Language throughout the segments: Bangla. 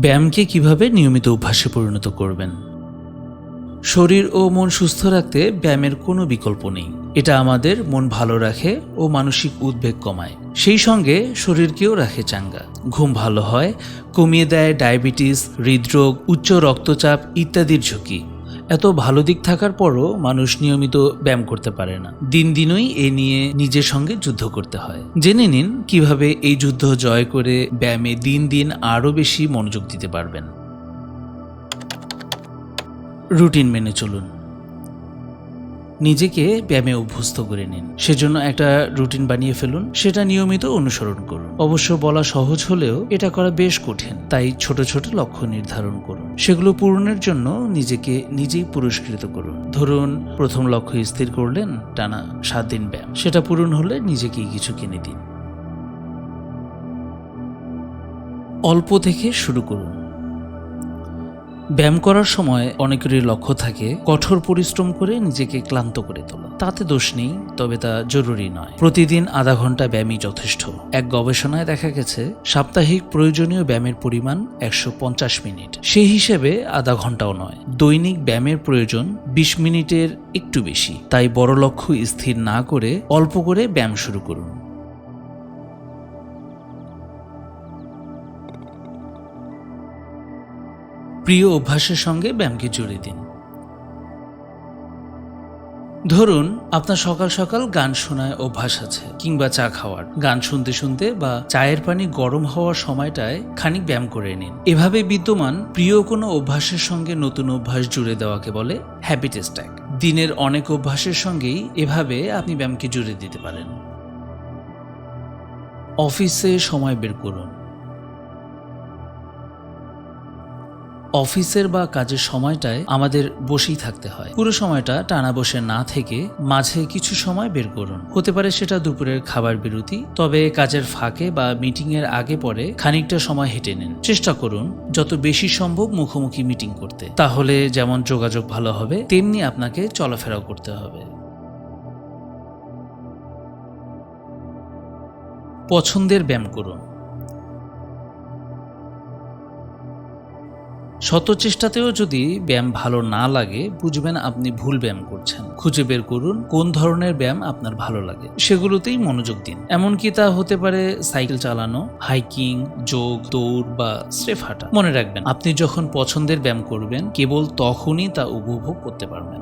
ব্যায়ামকে কিভাবে নিয়মিত অভ্যাসে পরিণত করবেন। শরীর ও মন সুস্থ রাখতে ব্যায়ামের কোনো বিকল্প নেই। এটা আমাদের মন ভালো রাখে ও মানসিক উদ্বেগ কমায়, সেই সঙ্গে শরীরকেও রাখে চাঙ্গা। ঘুম ভালো হয়, কমিয়ে দেয় ডায়াবেটিস, হৃদরোগ, উচ্চ রক্তচাপ ইত্যাদির ঝুঁকি। এত ভালো দিক থাকার পরও মানুষ নিয়মিত ব্যায়াম করতে পারে না। দিন দিনই এ নিয়ে নিজের সঙ্গে যুদ্ধ করতে হয়। জেনে নিন কিভাবে এই যুদ্ধ জয় করে ব্যায়ামে দিন দিন আরও বেশি মনোযোগ দিতে পারবেন। রুটিন মেনে চলুন। নিজেকে ব্যায়ামে অভ্যস্ত করে নিন। সেজন্য একটা রুটিন বানিয়ে ফেলুন, সেটা নিয়মিত অনুসরণ করুন। অবশ্য বলা সহজ হলেও এটা করা বেশ কঠিন, তাই ছোট ছোট লক্ষ্য নির্ধারণ করুন। সেগুলো পূরণের জন্য নিজেকে নিজেই পুরস্কৃত করুন। ধরুন, প্রথম লক্ষ্য স্থির করলেন টানা 7 দিন ব্যায়াম, সেটা পূরণ হলে নিজেকেই কিছু কিনে দিন। অল্প থেকে শুরু করুন। ব্যায়াম করার সময় অনেকেরই লক্ষ্য থাকে কঠোর পরিশ্রম করে নিজেকে ক্লান্ত করে তোলা। তাতে দোষ নেই, তবে তা জরুরি নয়। প্রতিদিন আধা ঘন্টা ব্যায়ামই যথেষ্ট। এক গবেষণায় দেখা গেছে সাপ্তাহিক প্রয়োজনীয় ব্যায়ামের পরিমাণ 150 মিনিট। সেই হিসেবে আধা ঘন্টাও নয়। দৈনিক ব্যায়ামের প্রয়োজন 20 মিনিটের একটু বেশি। তাই বড় লক্ষ্য স্থির না করে অল্প করে ব্যায়াম শুরু করুন। প্রিয় অভ্যাসের সঙ্গে ব্যায়ামকে জুড়ে দিন। ধরুন, আপনার সকাল সকাল গান শোনায় অভ্যাস আছে, কিংবা চা খাওয়ার। গান শুনতে শুনতে বা চায়ের পানি গরম হওয়ার সময়টায় খানিক ব্যায়াম করে নিন। এভাবে বিদ্যমান প্রিয় কোনো অভ্যাসের সঙ্গে নতুন অভ্যাস জুড়ে দেওয়াকে বলে হ্যাবিট স্ট্যাক। দিনের অনেক অভ্যাসের সঙ্গেই এভাবে আপনি ব্যায়ামকে জুড়ে দিতে পারেন। অফিসে সময় বের করুন। অফিসের বা কাজের সময়টায় আমাদের বসেই থাকতে হয়। পুরো সময়টা টানা বসে না থেকে মাঝে কিছু সময় বের করুন। হতে পারে সেটা দুপুরের খাবার বিরতি, তবে কাজের ফাঁকে বা মিটিং এর আগে পরে খানিকটা সময় হেঁটে নিন। চেষ্টা করুন যত বেশি সম্ভব মুখোমুখি মিটিং করতে। তাহলে যেমন যোগাযোগ ভালো হবে, তেমনি আপনাকে চলাফেরাও করতে হবে। পছন্দের ব্যায়াম করুন। শত চেষ্টাতেও যদি ব্যায়াম ভালো না লাগে, বুঝবেন আপনি ভুল ব্যায়াম করছেন। খুঁজে বের করুন কোন ধরনের ব্যায়াম আপনার ভালো লাগে, সেগুলোতেই মনোযোগ দিন। এমনকি তা হতে পারে সাইকেল চালানো, হাইকিং, যোগ, দৌড় বা স্রেফ হাঁটা। মনে রাখবেন, আপনি যখন পছন্দের ব্যায়াম করবেন, কেবল তখনই তা উপভোগ করতে পারবেন।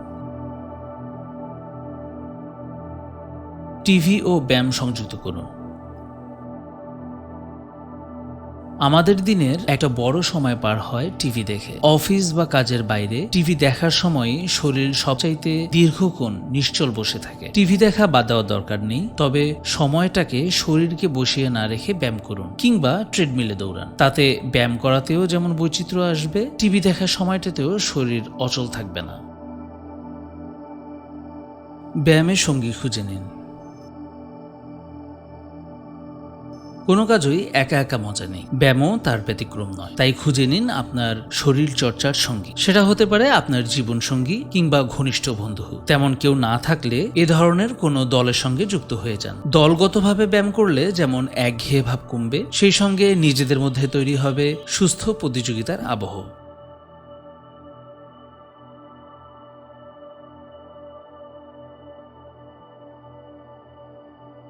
টিভি ও ব্যায়াম সংযুক্ত করুন। আমাদের দিনের একটা বড় সময় পার হয় টিভি দেখে। অফিস বা কাজের বাইরে টিভি দেখার সময় শরীর সবচাইতে দীর্ঘক্ষণ নিশ্চল বসে থাকে। টিভি দেখা বাদ দেওয়ার দরকার নেই, তবে সময়টাকে শরীরকে বসিয়ে না রেখে ব্যায়াম করুন, কিংবা ট্রেডমিলে দৌড়ান। তাতে ব্যায়াম করাতেও যেমন বৈচিত্র্য আসবে, টিভি দেখার সময়টাতেও শরীর অচল থাকবে না। ব্যায়ামের সঙ্গী খুঁজে নিন। কোনো কাজই একা একা মজা নেই, ব্যায়ামও তার ব্যতিক্রম নয়। তাই খুঁজে নিন আপনার শরীর চর্চার সঙ্গী। সেটা হতে পারে আপনার জীবন সঙ্গী কিংবা ঘনিষ্ঠ বন্ধু। তেমন কেউ না থাকলে এ ধরনের কোনো দলের সঙ্গে যুক্ত হয়ে যান। দলগতভাবে ব্যায়াম করলে যেমন একঘেয়ে ভাব কমবে, সেই সঙ্গে নিজেদের মধ্যে তৈরি হবে সুস্থ প্রতিযোগিতার আবহ।